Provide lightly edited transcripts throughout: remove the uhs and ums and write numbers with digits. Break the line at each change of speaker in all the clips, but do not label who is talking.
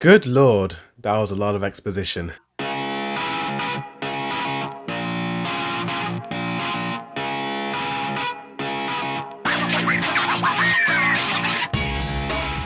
Good lord, that was a lot of exposition.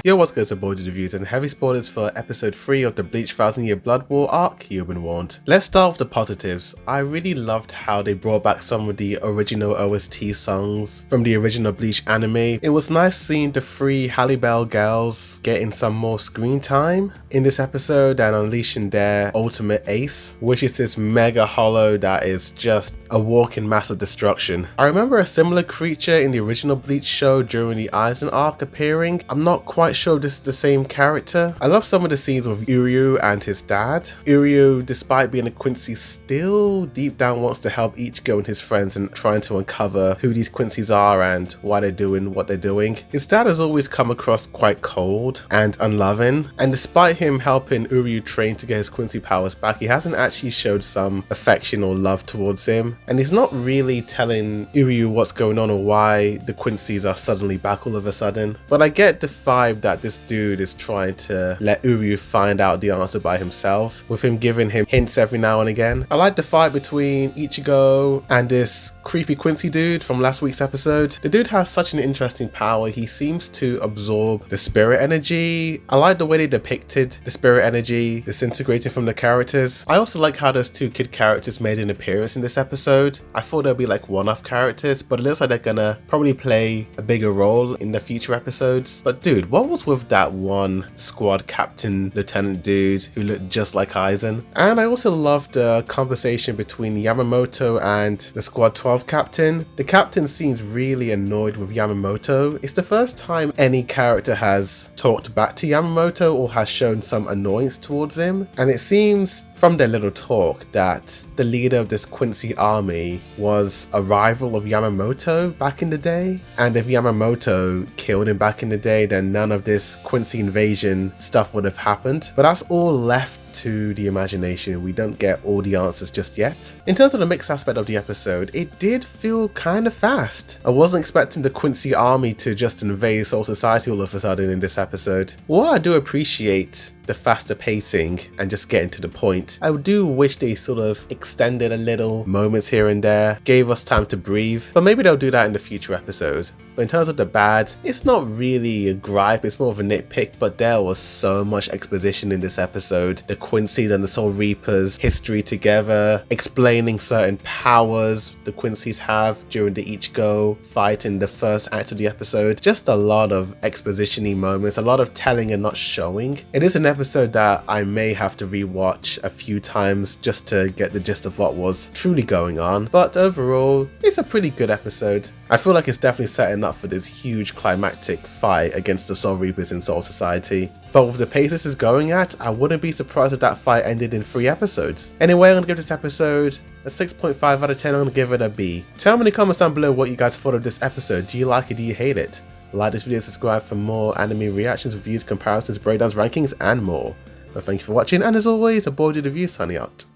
Yo, what's good, supported reviews and heavy spoilers for episode 3 of the Bleach Thousand Year Blood War arc, you've been warned. Let's start with the positives. I really loved how they brought back some of the original OST songs from the original Bleach anime. It was nice seeing the three Halle Bell girls getting some more screen time in this episode and unleashing their ultimate ace, which is this mega hollow that is just a walking mass of destruction. I remember a similar creature in the original Bleach show during the Eisen arc appearing. I'm not quite sure if this is the same character. I love some of the scenes with Uryu and his dad. Uryu, despite being a Quincy, still deep down wants to help Ichigo and his friends and trying to uncover who these Quincy's are and why they're doing what they're doing. His dad has always come across quite cold and unloving, and despite him helping Uryu train to get his Quincy powers back, he hasn't actually showed some affection or love towards him, and he's not really telling Uryu what's going on or why the Quincy's are suddenly back all of a sudden. But I get the vibe that this dude is trying to let Uryu find out the answer by himself, with him giving him hints every now and again. I like the fight between Ichigo and this creepy Quincy dude from last week's episode. The dude has such an interesting power. He seems to absorb the spirit energy. I like the way they depicted the spirit energy disintegrating from the characters. I also like how those two kid characters made an appearance in this episode. I thought they'd be like one-off characters, but it looks like they're gonna probably play a bigger role in the future episodes. But dude, what was with that one squad captain lieutenant dude who looked just like Aizen? And I also loved the conversation between Yamamoto and the squad 12 captain. The captain seems really annoyed with Yamamoto. It's the first time any character has talked back to Yamamoto or has shown some annoyance towards him, and it seems from their little talk that the leader of this Quincy army was a rival of Yamamoto back in the day, and if Yamamoto killed him back in the day, then none of this Quincy invasion stuff would have happened. But that's all left to the imagination. We don't get all the answers just yet. In terms of the mixed aspect of the episode, it did feel kind of fast. I wasn't expecting the Quincy army to just invade Soul Society all of a sudden in this episode. While I do appreciate the faster pacing and just getting to the point, I do wish they sort of extended a little moments here and there, gave us time to breathe, but maybe they'll do that in the future episodes. But in terms of the bad, it's not really a gripe, it's more of a nitpick, but there was so much exposition in this episode. The Quincy's and the Soul Reapers' history together, explaining certain powers the Quincy's have during the Ichigo fight in the first act of the episode. Just a lot of exposition-y moments, a lot of telling and not showing. It is an episode that I may have to rewatch a few times just to get the gist of what was truly going on, but overall, it's a pretty good episode. I feel like it's definitely setting up for this huge climactic fight against the Soul Reapers in Soul Society. But with the pace this is going at, I wouldn't be surprised if that fight ended in 3 episodes. Anyway, I'm going to give this episode a 6.5 out of 10, I'm going to give it a B. Tell me in the comments down below what you guys thought of this episode. Do you like it? Do you hate it? Like this video, subscribe for more anime reactions, reviews, comparisons, breakdowns, rankings, and more. But thank you for watching, and as always, a boy did review, signing out.